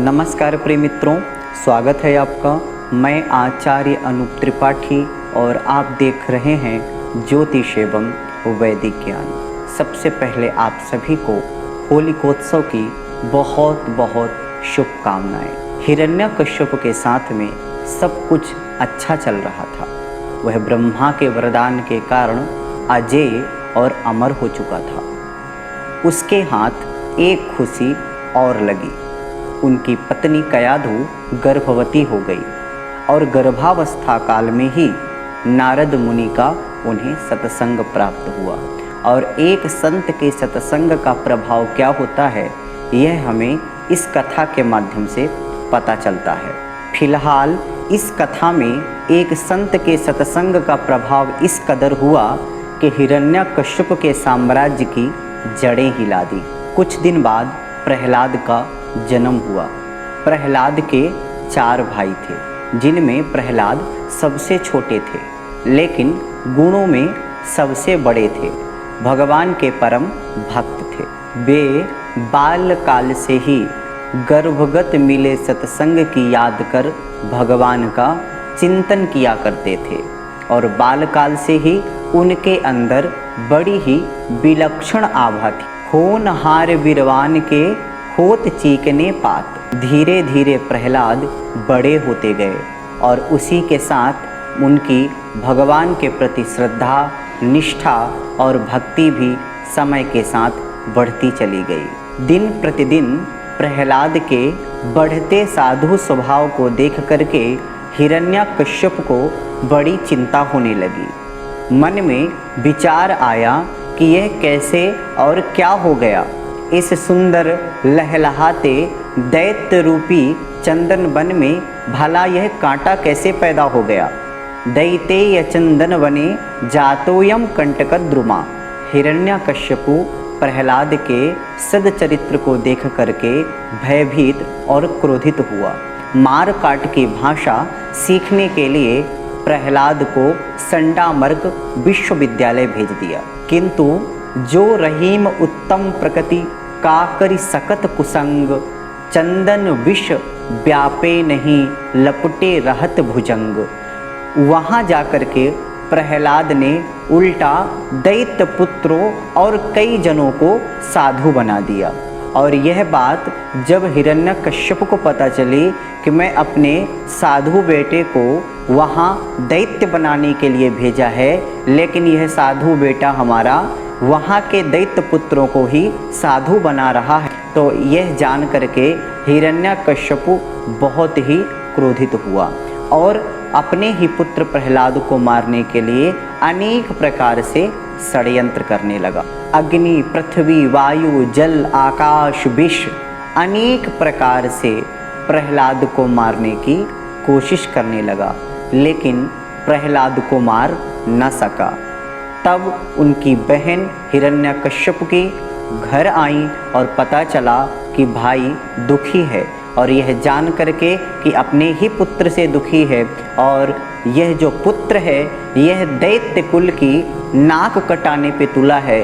नमस्कार प्रिय मित्रों, स्वागत है आपका। मैं आचार्य अनूप त्रिपाठी और आप देख रहे हैं ज्योतिष एवं वैदिक ज्ञान। सबसे पहले आप सभी को होलिकोत्सव की बहुत बहुत शुभकामनाएं। हिरण्यकश्यप के साथ में सब कुछ अच्छा चल रहा था। वह ब्रह्मा के वरदान के कारण अजेय और अमर हो चुका था। उसके हाथ एक खुशी और लगी। उनकी पत्नी कयाधु गर्भवती हो गई और गर्भावस्था काल में ही नारद मुनि का उन्हें सत्संग प्राप्त हुआ। और एक संत के सत्संग का प्रभाव क्या होता है, यह हमें इस कथा के माध्यम से पता चलता है। फिलहाल इस कथा में एक संत के सत्संग का प्रभाव इस कदर हुआ कि हिरण्यकश्यप के साम्राज्य की जड़ें हिला दी। कुछ दिन बाद प्रहलाद का जन्म हुआ। प्रहलाद के 4 भाई थे, जिनमें प्रहलाद सबसे छोटे थे, लेकिन गुणों में सबसे बड़े थे। भगवान के परम भक्त थे। वे बालकाल से ही गर्भगत मिले सत्संग की याद कर भगवान का चिंतन किया करते थे और बालकाल से ही उनके अंदर बड़ी ही विलक्षण आभा थी। होनहार बिरवान के होत चीकने पात। धीरे धीरे प्रहलाद बड़े होते गए और उसी के साथ उनकी भगवान के प्रति श्रद्धा, निष्ठा और भक्ति भी समय के साथ बढ़ती चली गई। दिन प्रतिदिन प्रहलाद के बढ़ते साधु स्वभाव को देख करके हिरण्यकश्यप को बड़ी चिंता होने लगी। मन में विचार आया कि यह कैसे और क्या हो गया। इस सुंदर लहलहाते दैत्य रूपी चंदन वन में भला यह कांटा कैसे पैदा हो गया। दैतेय चंदन वने जातोयम कंटकद्रुमा। हिरण्यकश्यपु प्रहलाद के सदचरित्र को देख करके भयभीत और क्रोधित हुआ। मार काट की भाषा सीखने के लिए प्रहलाद को संडामर्क विश्वविद्यालय भेज दिया। किंतु जो रहीम उत्तम प्रकृति काकरि सकत कुसंग, चंदन विष व्यापे नहीं लपटे रहत भुजंग। वहाँ जाकर के प्रहलाद ने उल्टा दैत्य पुत्रों और कई जनों को साधु बना दिया। और यह बात जब हिरण्यकश्यप को पता चली कि मैं अपने साधु बेटे को वहाँ दैत्य बनाने के लिए भेजा है, लेकिन यह साधु बेटा हमारा वहाँ के दैत्य पुत्रों को ही साधु बना रहा है, तो यह जान करके हिरण्यकश्यपु बहुत ही क्रोधित हुआ और अपने ही पुत्र प्रहलाद को मारने के लिए अनेक प्रकार से षड्यंत्र करने लगा। अग्नि, पृथ्वी, वायु, जल, आकाश, विष अनेक प्रकार से प्रहलाद को मारने की कोशिश करने लगा, लेकिन प्रहलाद को मार न सका। तब उनकी बहन हिरण्यकश्यप की घर आई और पता चला कि भाई दुखी है, और यह जान करके कि अपने ही पुत्र से दुखी है और यह जो पुत्र है यह दैत्य कुल की नाक कटाने पे तुला है,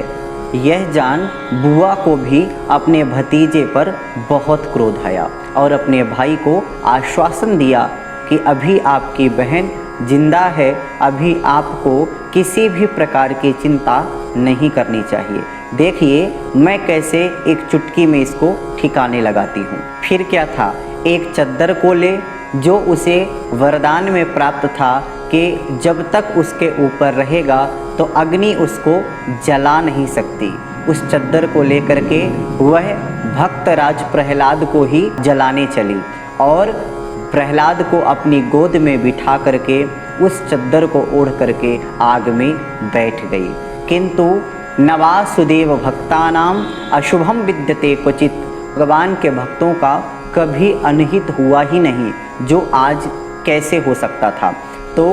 यह जान बुआ को भी अपने भतीजे पर बहुत क्रोध आया और अपने भाई को आश्वासन दिया कि अभी आपकी बहन जिंदा है, अभी आपको किसी भी प्रकार की चिंता नहीं करनी चाहिए। देखिए मैं कैसे एक चुटकी में इसको ठिकाने लगाती हूँ। फिर क्या था, एक चद्दर को ले जो उसे वरदान में प्राप्त था कि जब तक उसके ऊपर रहेगा तो अग्नि उसको जला नहीं सकती। उस चद्दर को लेकर के वह भक्तराज प्रहलाद को ही जलाने चली और प्रहलाद को अपनी गोद में बिठा करके उस चद्दर को ओढ़ करके आग में बैठ गई। किंतु नवासुदेव भक्तानाम अशुभम विद्यते क्वचित। भगवान के भक्तों का कभी अनहित हुआ ही नहीं, जो आज कैसे हो सकता था। तो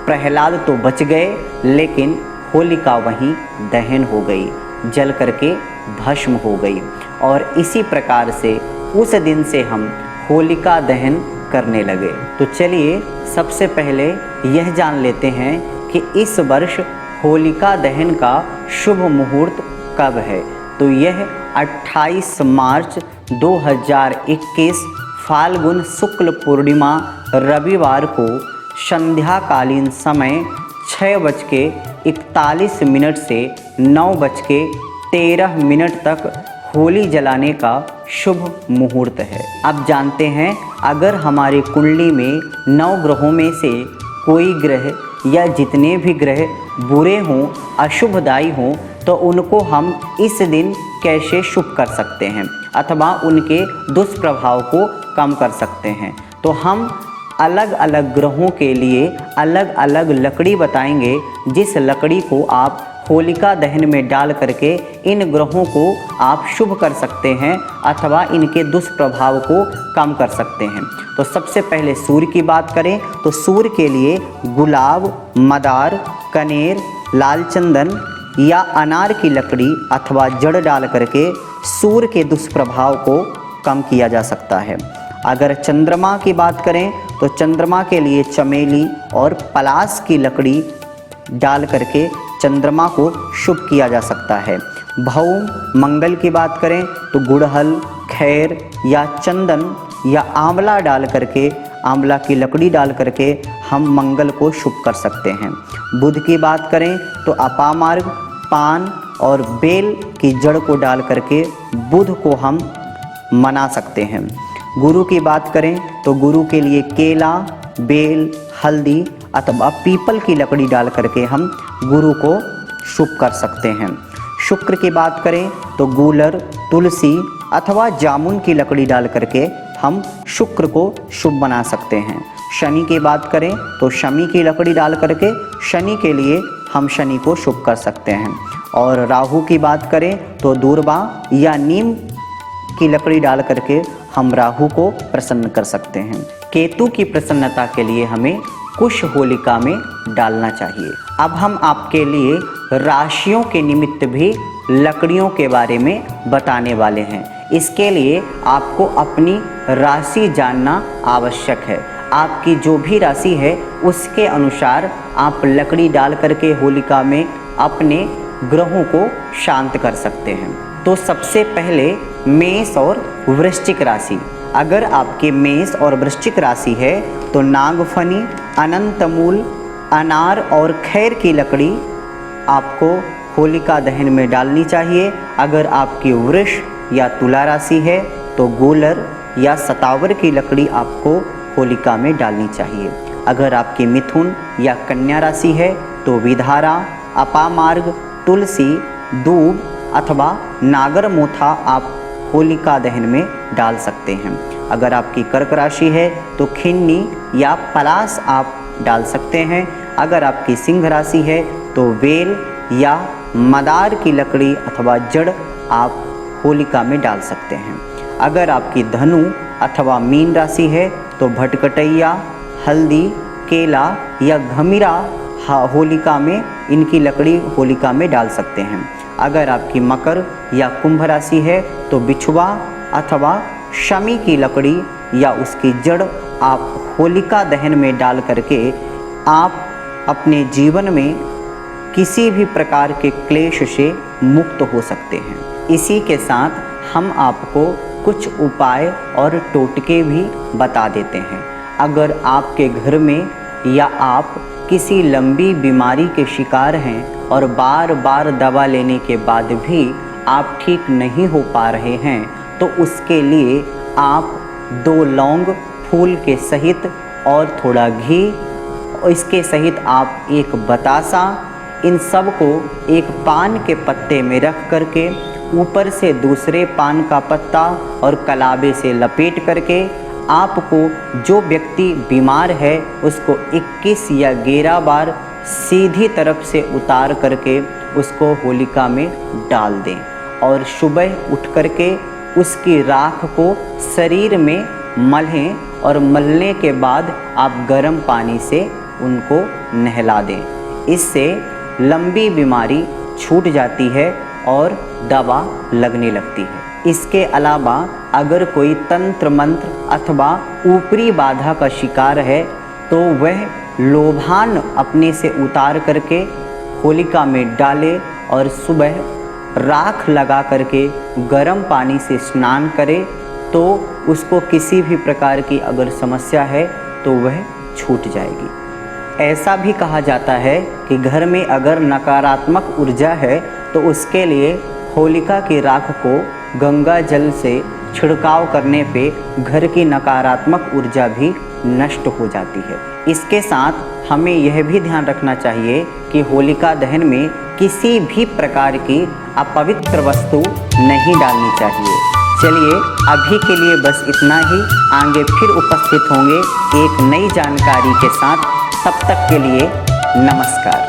प्रहलाद तो बच गए, लेकिन होलिका वहीं दहन हो गई, जल करके भस्म हो गई। और इसी प्रकार से उस दिन से हम होलिका दहन करने लगे। तो चलिए सबसे पहले यह जान लेते हैं कि इस वर्ष होलिका दहन का शुभ मुहूर्त कब है। तो यह 28 मार्च 2021 फाल्गुन शुक्ल पूर्णिमा रविवार को संध्याकालीन समय 6:41 से 9:13 तक होली जलाने का शुभ मुहूर्त है। अब जानते हैं, अगर हमारी कुंडली में 9 ग्रहों में से कोई ग्रह या जितने भी ग्रह बुरे हों, अशुभदायी हों, तो उनको हम इस दिन कैसे शुभ कर सकते हैं अथवा उनके दुष्प्रभाव को कम कर सकते हैं। तो हम अलग अलग ग्रहों के लिए अलग अलग लकड़ी बताएंगे, जिस लकड़ी को आप होलिका दहन में डाल करके इन ग्रहों को आप शुभ कर सकते हैं अथवा इनके दुष्प्रभाव को कम कर सकते हैं। तो सबसे पहले सूर्य की बात करें तो सूर्य के लिए गुलाब, मदार, कनेर, लाल चंदन या अनार की लकड़ी अथवा जड़ डाल करके सूर्य के दुष्प्रभाव को कम किया जा सकता है। अगर चंद्रमा की बात करें तो चंद्रमा के लिए चमेली और पलाश की लकड़ी डाल करके चंद्रमा को शुभ किया जा सकता है। भौम मंगल की बात करें तो गुड़हल, खैर या चंदन या आंवला डाल करके, आंवला की लकड़ी डाल करके हम मंगल को शुभ कर सकते हैं। बुध की बात करें तो अपामार्ग, पान और बेल की जड़ को डाल करके बुध को हम मना सकते हैं। गुरु की बात करें तो गुरु के लिए केला, बेल, हल्दी अथवा पीपल की लकड़ी डाल करके हम गुरु को शुभ कर सकते हैं। शुक्र की बात करें तो गूलर, तुलसी अथवा जामुन की लकड़ी डाल करके हम शुक्र को शुभ बना सकते हैं। शनि की बात करें तो शमी की लकड़ी डाल करके शनि के लिए हम शनि को शुभ कर सकते हैं। और राहु की बात करें तो दूर्वा या नीम की लकड़ी डाल करके हम राहु को प्रसन्न कर सकते हैं। केतु की प्रसन्नता के लिए हमें कुश होलिका में डालना चाहिए। अब हम आपके लिए राशियों के निमित्त भी लकड़ियों के बारे में बताने वाले हैं। इसके लिए आपको अपनी राशि जानना आवश्यक है। आपकी जो भी राशि है उसके अनुसार आप लकड़ी डाल करके होलिका में अपने ग्रहों को शांत कर सकते हैं। तो सबसे पहले मेष और वृश्चिक राशि। अगर आपके मेष और वृश्चिक राशि है तो नागफनी, अनंतमूल, अनार और खैर की लकड़ी आपको होलिका दहन में डालनी चाहिए। अगर आपकी वृष या तुला राशि है तो गूलर या सतावर की लकड़ी आपको होलिका में डालनी चाहिए। अगर आपकी मिथुन या कन्या राशि है तो विधारा, अपामार्ग, तुलसी, दूब अथवा नागरमोथा आप होलिका दहन में डाल सकते हैं। अगर आपकी कर्क राशि है तो खिन्नी या पलाश आप डाल सकते हैं। अगर आपकी सिंह राशि है तो बेल या मदार की लकड़ी अथवा जड़ आप होलिका में डाल सकते हैं। अगर आपकी धनु अथवा मीन राशि है तो भटकटैया, हल्दी, केला या घमीरा होलिका में इनकी लकड़ी होलिका में डाल सकते हैं। अगर आपकी मकर या कुंभ राशि है तो बिछुआ अथवा शमी की लकड़ी या उसकी जड़ आप होलिका दहन में डाल करके आप अपने जीवन में किसी भी प्रकार के क्लेश से मुक्त हो सकते हैं। इसी के साथ हम आपको कुछ उपाय और टोटके भी बता देते हैं। अगर आपके घर में या आप किसी लंबी बीमारी के शिकार हैं और बार बार दवा लेने के बाद भी आप ठीक नहीं हो पा रहे हैं तो उसके लिए आप 2 लौंग फूल के सहित और थोड़ा घी, इसके सहित आप एक बतासा, इन सब को एक पान के पत्ते में रख करके ऊपर से दूसरे पान का पत्ता और कलाबे से लपेट करके आपको जो व्यक्ति बीमार है उसको 21 या 11 बार सीधी तरफ से उतार करके उसको होलिका में डाल दें और सुबह उठ करके उसकी राख को शरीर में मलें और मलने के बाद आप गर्म पानी से उनको नहला दें। इससे लंबी बीमारी छूट जाती है और दवा लगने लगती है। इसके अलावा अगर कोई तंत्र मंत्र अथवा ऊपरी बाधा का शिकार है तो वह लोभान अपने से उतार करके होलिका में डाले और सुबह राख लगा करके गर्म पानी से स्नान करे तो उसको किसी भी प्रकार की अगर समस्या है तो वह छूट जाएगी। ऐसा भी कहा जाता है कि घर में अगर नकारात्मक ऊर्जा है तो उसके लिए होलिका की राख को गंगा जल से छिड़काव करने पे घर की नकारात्मक ऊर्जा भी नष्ट हो जाती है। इसके साथ हमें यह भी ध्यान रखना चाहिए कि होलिका दहन में किसी भी प्रकार की अपवित्र वस्तु नहीं डालनी चाहिए। चलिए अभी के लिए बस इतना ही, आगे फिर उपस्थित होंगे एक नई जानकारी के साथ। तब तक के लिए नमस्कार।